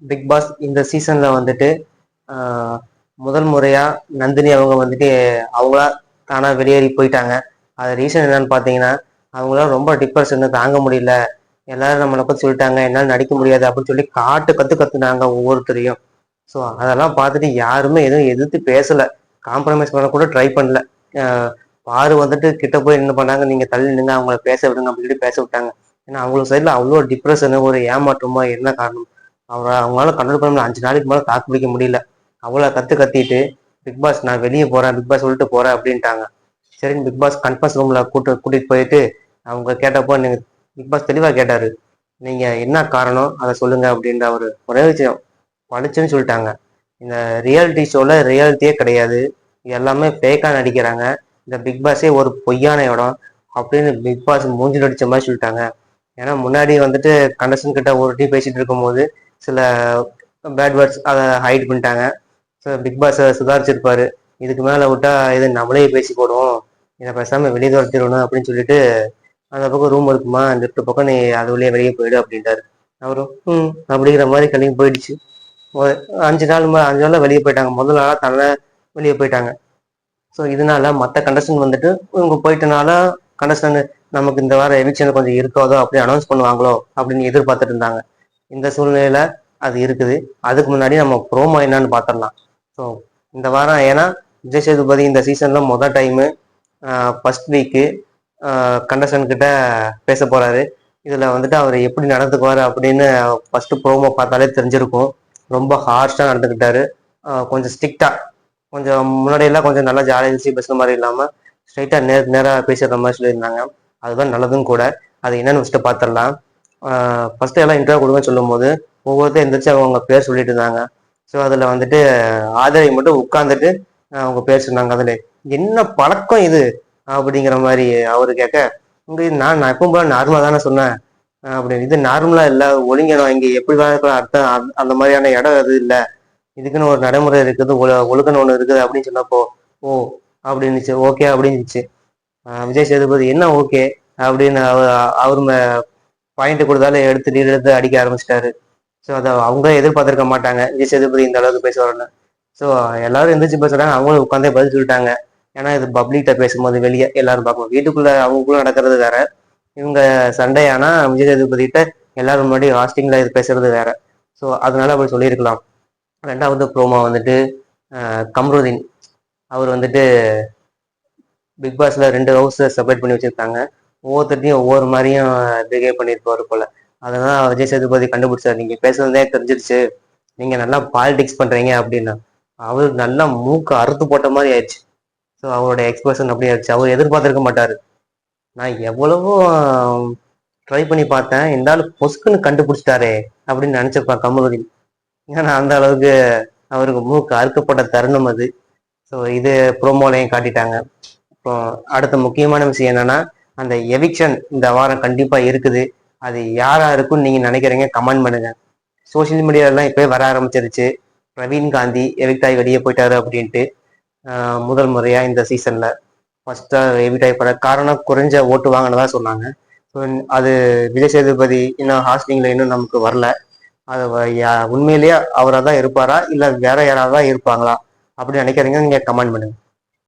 Big pass இந்த சீசன்ல வந்துட்டு ஆஹ், முதல் முறையா நந்தினி அவங்க வந்துட்டு அவங்களா தானா வெளியேறி போயிட்டாங்க. அது ரீசன் என்னன்னு பார்த்தீங்கன்னா, அவங்களால ரொம்ப டிப்ரெஷன் தாங்க முடியல. எல்லாரும் நம்மளை பத்தி சொல்லிட்டாங்க, என்னால் நடிக்க முடியாது அப்படின்னு சொல்லி கத்துனாங்க ஒவ்வொருத்தரையும். ஸோ அதெல்லாம் பார்த்துட்டு யாருமே எதுவும் எதிர்த்து பேசல, காம்ப்ரமைஸ் பண்ண கூட ட்ரை பண்ணல. ஆஹ், பாரு வந்துட்டு கிட்ட போய் என்ன பண்ணாங்க, நீங்க தள்ளி நின்று அவங்கள பேச விடுங்க அப்படின்னு சொல்லி பேச விட்டாங்க. ஏன்னா அவங்களுக்கு சைட்ல அவ்வளோ டிப்ரெஷனு ஒரு ஏமாற்றமா என்ன காரணம், அவங்களால கண்ட்ரோல் பண்ண முடியல. 5 நாளைக்கு மேலே தாக்கு பிடிக்க முடியல. அவ்வளோ கத்திட்டு பிக் பாஸ் நான் வெளியே போறேன், பிக் பாஸ் சொல்லிட்டு போறேன் அப்படின்ட்டாங்க. சரின்னு பிக் பாஸ் கன்ஃபரன்ஸ் ரூம்ல கூட்டிட்டு போயிட்டு அவங்க கேட்டப்போ நீங்க பிக் பாஸ் தெளிவா கேட்டாரு, நீங்க என்ன காரணம் அதை சொல்லுங்க அப்படின்ற ஒரு ஒரே விஷயம் படிச்சுன்னு சொல்லிட்டாங்க. இந்த ரியாலிட்டி ஷோல ரியாலிட்டியே கிடையாது, இது எல்லாமே ஃபேக்கா நடிக்கிறாங்க, இந்த பிக் பாஸே ஒரு பொய்யான இடம் அப்படின்னு பிக் பாஸ் மூஞ்சில் அடிச்ச மாதிரி சொல்லிட்டாங்க. ஏன்னா முன்னாடி வந்துட்டு கண்டஸ்டன் கிட்ட ஒரு டீ பேசிட்டு இருக்கும்போது சில பேட் வேர்ட்ஸ் அதை ஹைட் பண்ணிட்டாங்க. ஸோ பிக் பாஸ் சுதாரிச்சிருப்பாரு, இதுக்கு மேலே விட்டா இது நம்மளே பேசி போடுவோம், இதை பேசாம வெளியே துரத்திடணும் அப்படின்னு சொல்லிட்டு அந்த பக்கம் ரூம் இருக்குமா, அந்த பக்கம் நீ அது வழியே வெளியே போயிடு அப்படின்ட்டாரு. அவரும் அப்படிங்கிற மாதிரி கிளம்பி போயிடுச்சு. ஒரு 5 நாள் வெளியே போயிட்டாங்க. முதல் நாளா தலை வெளியே போயிட்டாங்க. ஸோ இதனால மற்ற கண்டஸ்டன் வந்துட்டு இவங்க போயிட்டனால கண்டஸ்டன் நமக்கு இந்த வாரம் எவிக்ஷன் கொஞ்சம் இருக்காதோ அப்படி அனௌன்ஸ் பண்ணுவாங்களோ அப்படின்னு எதிர்பார்த்துட்டு இருந்தாங்க. இந்த சூழ்நிலையில அது இருக்குது. அதுக்கு முன்னாடி நம்ம ப்ரோமோ என்னன்னு பார்த்துடலாம். ஸோ இந்த வாரம் ஏன்னா விஜய் சேதுபதி இந்த சீசன்ல மொதல் டைமு ஃபர்ஸ்ட் வீக்கு கண்டஸ்டன் கிட்ட பேச போறாரு. இதுல வந்துட்டு அவர் எப்படி நடந்துக்குவாரு அப்படின்னு ஃபர்ஸ்ட் ப்ரோமோ பார்த்தாலே தெரிஞ்சிருக்கும். ரொம்ப ஹார்ஷா நடந்துக்கிட்டாரு, கொஞ்சம் ஸ்ட்ரிக்டா. கொஞ்சம் முன்னாடி எல்லாம் கொஞ்சம் நல்லா ஜாலியாக இருந்துச்சு, பேசுற மாதிரி இல்லாம ஸ்ட்ரைட்டா நேராக பேசுற மாதிரி சொல்லியிருந்தாங்க. அதுதான் நல்லதும் கூட. அது என்னன்னு ஃபர்ஸ்ட் பார்த்துடலாம். ஃபர்ஸ்ட் எல்லாம் இன்டர்வியூ கொடுங்கன்னு சொல்லும் போது ஒவ்வொருத்தரும் எந்திரிச்சு அவங்க பேர் சொல்லிட்டு இருந்தாங்க. ஸோ அதில் வந்துட்டு ஆதரவை மட்டும் உட்காந்துட்டு அவங்க பேர் சொன்னாங்க. அதில் என்ன பழக்கம் இது அப்படிங்கிற மாதிரி அவரு கேட்க, நான் எப்பவும் போல நார்மலாக தானே சொன்னேன் அப்படின்னு. இது நார்மலா இல்லை, ஒழுங்கணும் இங்கே எப்படி வேணா அர்த்தம், அந்த மாதிரியான இடம் அது இல்லை, இதுக்குன்னு ஒரு நடைமுறை இருக்குது, ஒழுக்கன்னு ஒன்று இருக்குது அப்படின்னு சொன்னப்போ ஓ அப்படின்னுச்சு. ஓகே அப்படின்னுச்சு. விஜய் சேதுபதி என்ன ஓகே அப்படின்னு அவர் பாயிண்ட் கொடுத்தாலும் எடுத்து அடிக்க ஆரம்பிச்சிட்டாரு. ஸோ அதை அவங்க எதிர்பார்த்திருக்க மாட்டாங்க விஜய் சேதுபதி இந்த அளவுக்கு பேசுவாருன்னு. ஸோ எல்லாரும் எந்திரிச்சு பேசுறாங்க, அவங்களும் உட்காந்தே பதில் சொல்லிட்டாங்க. ஏன்னா இது பப்ளிக்ட பேசும்போது வெளியே எல்லாரும் பார்க்கணும், வீட்டுக்குள்ள அவங்களுக்குள்ள நடக்கிறது வேற, இவங்க சண்டே ஆனா விஜய் சேதுபதி கிட்ட எல்லாரும் முன்னாடி ஹாஸ்டிங்ல இது பேசுறது வேற. ஸோ அதனால அப்படி சொல்லியிருக்கலாம். ரெண்டாவது ப்ரோமோ வந்துட்டு கம்ருதீன் அவர் வந்துட்டு பிக் பாஸ்ல 2 ஹவுஸ் செப்பரேட் பண்ணி வச்சிருக்காங்க. ஒவ்வொருத்தையும் ஒவ்வொரு மாதிரியும் பிஹேவ் பண்ணியிருப்பாரு போல. அதனால விஜய் சேதுபதி கண்டுபிடிச்சார், நீங்க பேசுறதே தெரிஞ்சிருச்சு, நீங்க நல்லா பாலிடிக்ஸ் பண்றீங்க அப்படின்னா. அவரு நல்லா மூக்கு அறுத்து போட்ட மாதிரி ஆயிடுச்சு. ஸோ அவரோட எக்ஸ்பிரஷன் அப்படி ஆயிடுச்சு. அவர் எதிர்பார்த்திருக்க மாட்டாரு. நான் எவ்வளவோ ட்ரை பண்ணி பார்த்தேன், இந்த ஆளு பொசுக்குன்னு கண்டுபிடிச்சிட்டாரே அப்படின்னு நினைச்சிருப்பான் கமலுதீன். ஏன்னா அந்த அளவுக்கு அவருக்கு மூக்கு அறுக்கப்பட்ட தருணம் அது. ஸோ இது ப்ரோமோலையும் காட்டிட்டாங்க. அப்புறம் அடுத்த முக்கியமான விஷயம் என்னன்னா, அந்த எவிக்ஷன் இந்த வாரம் கண்டிப்பா இருக்குது. அது யாரா இருக்குன்னு நீங்க நினைக்கிறீங்க கமெண்ட் பண்ணுங்க. சோசியல் மீடியாலாம் இப்போயே வர ஆரம்பிச்சிருச்சு, பிரவீன் காந்தி எவிக்ட் ஆகி வெளியே போயிட்டாரு அப்படின்ட்டு. முதல் முறையா இந்த சீசன்ல ஃபர்ஸ்டா எவிக்ட் ஆகி போற காரணம் குறைஞ்ச ஓட்டு வாங்கினதா சொன்னாங்க. ஸோ அது விஜய் சேதுபதி இன்னும் ஹாஸ்டிங்ல இன்னும் நமக்கு வரல. அது உண்மையிலேயே அவராக தான் இருப்பாரா இல்லை வேற யாராவது தான் இருப்பாங்களா அப்படின்னு நினைக்கிறீங்க, நீங்க கமெண்ட் பண்ணுங்க.